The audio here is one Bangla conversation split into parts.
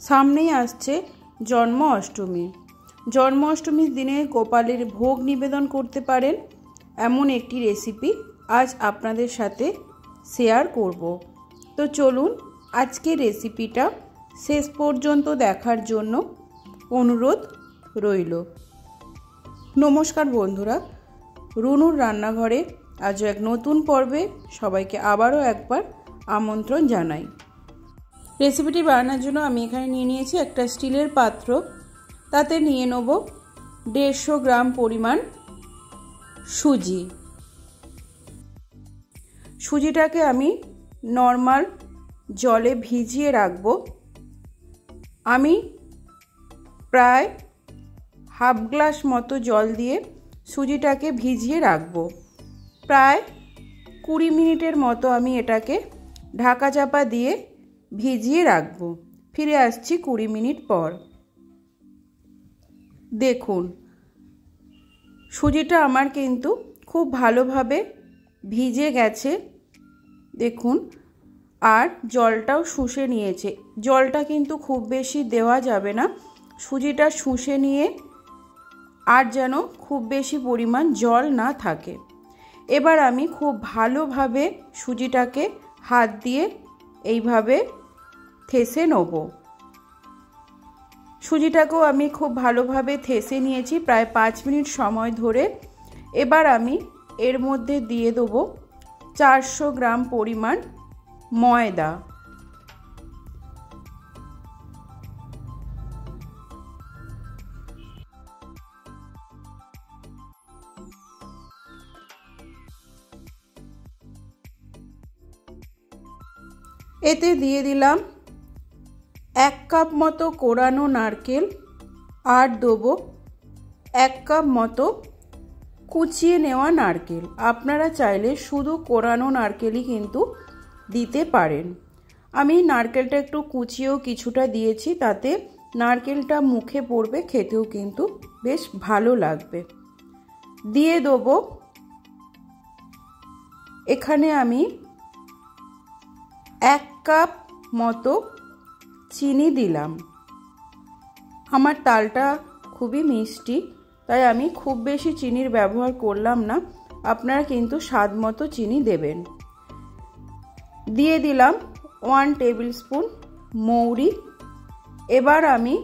সামনেই আসছে জন্ম অষ্টমী। জন্ম অষ্টমীর দিনে গোপালের ভোগ নিবেদন করতে পারেন এমন একটি রেসিপি আজ আপনাদের সাথে শেয়ার করব। তো চলুন আজকের রেসিপিটা শেষ পর্যন্ত দেখার জন্য অনুরোধ রইল। নমস্কার বন্ধুরা, রুনুর রান্নাঘরে আজও এক নতুন পর্বে সবাইকে আবারও একবার আমন্ত্রণ জানাই। রেসিপিটি বানানোর জন্য আমি এখানে নিয়ে নিয়েছি একটা স্টিলের পাত্র। তাতে নিয়ে নেব 150 গ্রাম পরিমাণ সুজি। সুজিটাকে আমি নর্মাল জলে ভিজিয়ে রাখব। আমি প্রায় হাফ গ্লাস মতো জল দিয়ে সুজিটাকে ভিজিয়ে রাখব। প্রায় 20 মিনিটের মতো আমি এটাকে ঢাকা চাপা দিয়ে ভিজিয়ে রাখব। ফিরে আসছি 20 মিনিট পর। দেখুন সুজিটা আমার কিন্তু খুব ভালোভাবে ভিজে গেছে, দেখুন, আর জলটাও শুষে নিয়েছে। জলটা কিন্তু খুব বেশি দেওয়া যাবে না, সুজিটা শুষে নিয়ে আর যেন খুব বেশি পরিমাণ জল না থাকে। এবার আমি খুব ভালোভাবে সুজিটাকে হাত দিয়ে এইভাবে থেসে নেব। সুজিটাকেও আমি খুব ভালোভাবে থেসে নিয়েছি প্রায় 5 মিনিট সময় ধরে। এবার আমি এর মধ্যে দিয়ে দেবো 400 গ্রাম পরিমাণ ময়দা। এতে দিয়ে দিলাম 1 কাপ মতো কোরানো নারকেল, আর দেবো 1 কাপ মতো কুচিয়ে নেওয়া নারকেল। আপনারা চাইলে শুধু কোরানো নারকেলই কিন্তু দিতে পারেন। আমি নারকেলটা একটু কুচিয়েও কিছুটা দিয়েছি, তাতে নারকেলটা মুখে পড়বে, খেতেও কিন্তু বেশ ভালো লাগবে। দিয়ে দেবো এখানে আমি 1 কাপ মতো চিনি দিলাম। আমার তালটা খুবই মিষ্টি, তাই আমি খুব বেশি চিনির ব্যবহার করলাম না। আপনারা কিন্তু স্বাদ মতো চিনি দেবেন। দিয়ে দিলাম 1 টেবিল স্পুন মৌরি। এবার আমি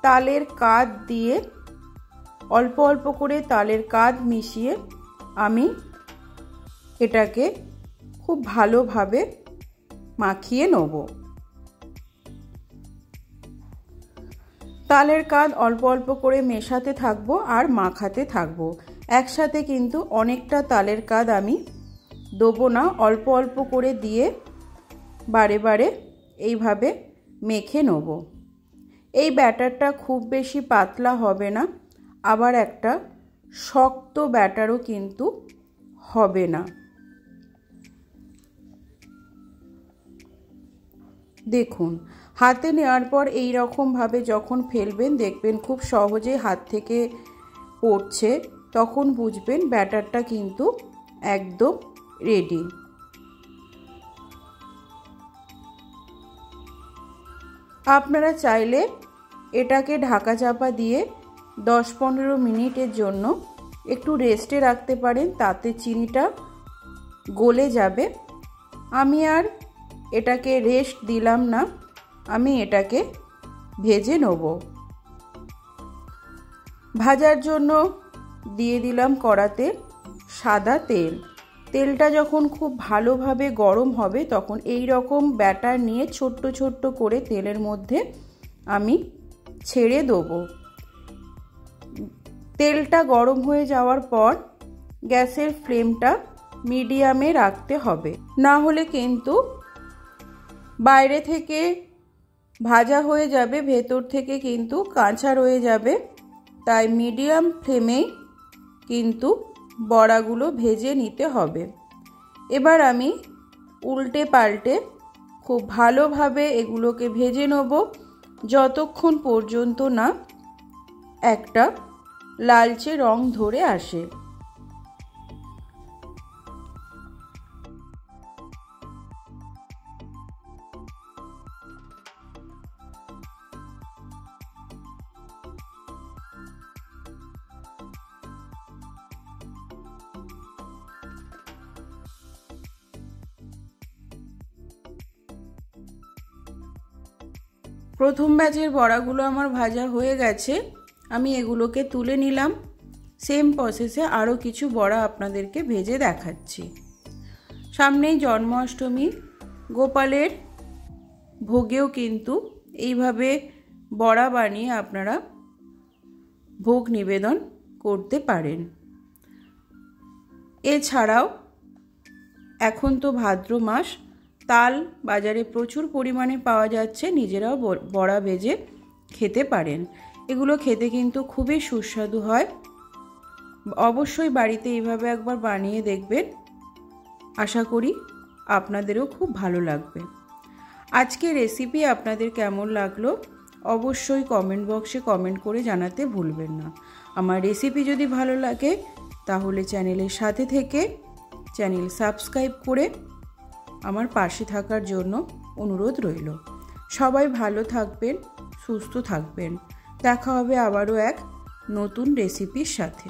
তালের কাদ দিয়ে অল্প অল্প করে তালের কাদ মিশিয়ে আমি এটাকে খুব ভালোভাবে মাখিয়ে নেব। তালের কাদ অল্প অল্প করে মেশাতে থাকবো আর মাখাতে থাকবো। একসাথে কিন্তু অনেকটা তালের কাদ আমি দেবো না, অল্প অল্প করে দিয়ে বারে বারে এইভাবে মেখে নেব। এই ব্যাটারটা খুব বেশি পাতলা হবে না, আবার একটা শক্ত ব্যাটারও কিন্তু হবে না। দেখুন হাতে নেওয়ার পর এই রকমভাবে যখন ফেলবেন দেখবেন খুব সহজে হাত থেকে পড়ছে, তখন বুঝবেন ব্যাটারটা কিন্তু একদম রেডি। আপনারা চাইলে এটাকে ঢাকা চাপা দিয়ে 10-15 মিনিটের জন্য একটু রেস্টে রাখতে পারেন, তাতে চিনিটা গলে যাবে। আমি আর এটাকে রেস্ট দিলাম না, আমি এটাকে ভেজে নেব। ভাজার জন্য দিয়ে দিলাম কড়াতে সাদা তেল। তেলটা যখন খুব ভালোভাবে গরম হবে তখন এই রকম ব্যাটার নিয়ে ছোট্ট ছোট্ট করে তেলের মধ্যে আমি ছেড়ে দেবো। তেলটা গরম হয়ে যাওয়ার পর গ্যাসের ফ্লেমটা মিডিয়ামে রাখতে হবে, না হলে কিন্তু বাইরে থেকে ভাজা হয়ে যাবে, ভেতর থেকে কিন্তু কাঁচা রয়ে যাবে। তাই মিডিয়াম ফ্লেমেই কিন্তু বড়াগুলো ভেজে নিতে হবে। এবার আমি উল্টে পাল্টে খুব ভালোভাবে এগুলোকে ভেজে নেব যতক্ষণ পর্যন্ত না একটা লালচে রং ধরে আসে। প্রথম ব্যাচের বড়াগুলো আমার ভাজা হয়ে গেছে, আমি এগুলোকে তুলে নিলাম। সেম প্রসেসে আরও কিছু বড়া আপনাদেরকে ভেজে দেখাচ্ছি। সামনেই জন্মাষ্টমী, গোপালের ভোগেও কিন্তু এইভাবে বড়া বানিয়ে আপনারা ভোগ নিবেদন করতে পারেন। এছাড়াও এখন তো ভাদ্র মাস, তাল বাজারে প্রচুর পরিমাণে পাওয়া যাচ্ছে, নিজেরাও বড়া ভেজে খেতে পারেন। এগুলো খেতে কিন্তু খুবই সুস্বাদু হয়। অবশ্যই বাড়িতে এইভাবে একবার বানিয়ে দেখবেন, আশা করি আপনাদেরও খুব ভালো লাগবে। আজকে রেসিপি আপনাদের কেমন লাগলো অবশ্যই কমেন্ট বক্সে কমেন্ট করে জানাতে ভুলবেন না। আমার রেসিপি যদি ভালো লাগে তাহলে চ্যানেলের সাথে থেকে চ্যানেল সাবস্ক্রাইব করে আমার পাশে থাকার জন্য অনুরোধ রইল। সবাই ভালো থাকবেন, সুস্থ থাকবেন। দেখা হবে আবারও এক নতুন রেসিপির সাথে।